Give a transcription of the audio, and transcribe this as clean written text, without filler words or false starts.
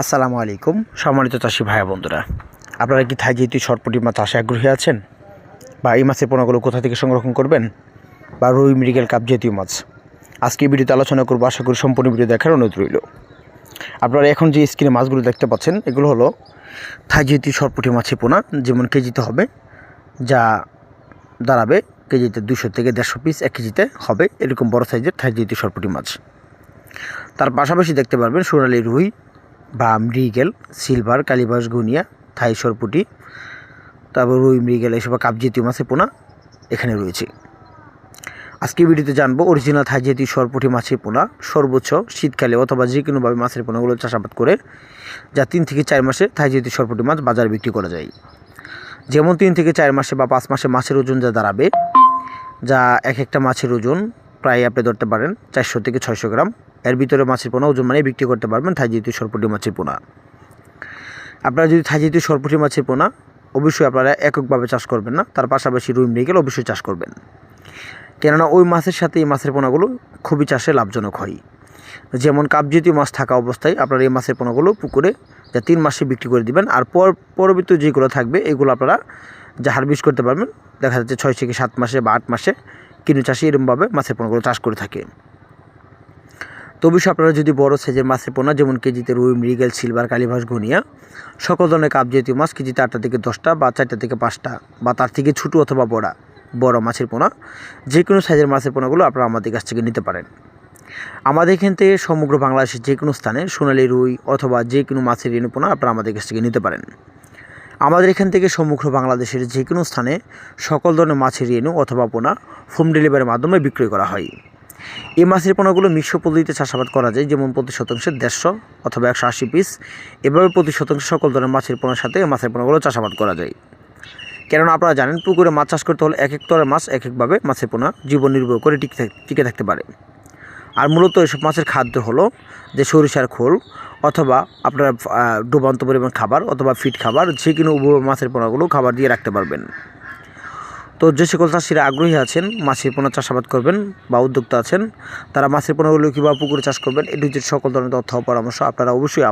আসসালামু আলাইকুম সম্মানিত চাষি ভাইয়া বন্ধুরা, আপনারা কি থাই জাতীয় শর্টপুঁটি মাছ চাষে আগ্রহী আছেন? বা এই মাছের পোনাগুলো কোথা থেকে সংরক্ষণ করবেন, বা রুই মৃগেল কাপ জাতীয় মাছ আজকে এই ভিডিওতে আলোচনা করব। আশা করি সম্পূর্ণ ভিডিও দেখার অনুরোধ রইল। আপনারা এখন যে স্ক্রিনে মাছগুলো দেখতে পাচ্ছেন এগুলো হলো থাই জাতীয় শর্টপুঁটি মাছের পোনা, যেমন কেজিতে হবে, যা দাঁড়াবে কেজিতে 200 থেকে 150 পিস, 1 কেজিতে হবে এরকম বড় সাইজের থাই জাতীয় শর্টপুঁটি মাছ। তার পাশাপাশি দেখতে পারবেন সোনালী রুই বা মৃগেল, সিলভার, কালীবাস, গুনিয়া, থাই সরপুটি, তারপর রুই মৃগেল এসব কাপ জাতীয় মাছের পোনা এখানে রয়েছে। আজকে ভিডিওতে জানবো অরিজিনাল থাই জাতীয় সরপুটি মাছের পোনা সর্বোচ্চ শীতকালে অথবা যে কোনোভাবে মাছের পোনাগুলো চাষাবাদ করে যা 3 থেকে 4 মাসে থাই জাতীয় সরপুটি মাছ বাজারে বিক্রি করা যায়। যেমন 3 থেকে 4 মাসে বা 5 মাসে মাছের ওজন যা দাঁড়াবে, যা এক একটা মাছের ওজন প্রায় আপনি ধরতে পারেন 400 থেকে 600 গ্রাম। এর ভিতরে মাছের পোনা ওজন মানে বিক্রি করতে পারবেন থাই জাতীয় সরপুটি মাছের পোনা। আপনারা যদি থাই জাতীয় সরপুটি মাছের পোনা অবশ্যই আপনারা এককভাবে চাষ করবেন না, তার পাশাপাশি রুই মৃগেল অবশ্যই চাষ করবেন, কেননা ওই মাছের সাথে এই মাছের পোনাগুলো খুবই চাষে লাভজনক হয়। যেমন কাপ জাতীয় মাছ থাকা অবস্থায় আপনারা এই মাছের পোনাগুলো পুকুরে যা 3 মাসে বিক্রি করে দিবেন, আর পরবর্তী যেগুলো থাকবে এগুলো আপনারা যা হারভেস্ট করতে পারবেন। দেখা যাচ্ছে 6 থেকে 7 মাসে বা 8 মাসে কিনু চাষি এরকমভাবে মাছের পোনাগুলো চাষ করে থাকে। তো অবশ্যই আপনারা যদি বড় সাইজের মাছের পোনা যেমন কেজিতে রুই মৃগেল, সিলভার, কালীবাস, গুনিয়া সকল ধরনের কাপ জাতীয় মাছ কেজিতে 8টা থেকে 10টা বা 4টা থেকে 5টা বা তার থেকে ছোটো অথবা বড় মাছের পোনা যে কোনো সাইজের মাছের পোনাগুলো আপনারা আমাদের কাছ থেকে নিতে পারেন। আমাদের এখান থেকে সমগ্র বাংলাদেশের যে কোনো স্থানে সোনালী রুই অথবা যে কোনো মাছের রেণু পোনা আপনারা আমাদের কাছ থেকে নিতে পারেন। আমাদের এখান থেকে সমগ্র বাংলাদেশের যে কোনো স্থানে সকল ধরনের মাছের রেণু অথবা পোনা হোম ডেলিভারির মাধ্যমে বিক্রয় করা হয়। এই মাছের পোনাগুলো মিশ্র পদ্ধতিতে চাষাবাদ করা যায়, যেমন প্রতি শতাংশে 150 অথবা 180 পিস, এভাবে প্রতি শতাংশে সকল ধরনের মাছের পোনার সাথে মাছের পোনাগুলো চাষাবাদ করা যায়। কেননা আপনারা জানেন পুকুরে মাছ চাষ করতে হলে এক এক তরের মাছ এক একভাবে মাছের পোনা জীবন নির্ভর করে টিকে থাকতে পারে। আর মূলত এসব মাছের খাদ্য হলো যে সরিষার খোল অথবা আপনারা ডুবান্ত পরিমাণ খাবার অথবা ফিট খাবার, যে কোনো মাছের পোনাগুলো খাবার দিয়ে রাখতে পারবেন। তো যে সকল চাষিরা আগ্রহী আছেন মাছের পোনা চাষাবাদ করবেন বা উদ্যোক্তা আছেন, তারা মাছের পোনাগুলো কীভাবে পুকুরে চাষ করবেন এটি সকল ধরনের তথ্য পরামর্শ আপনারা অবশ্যই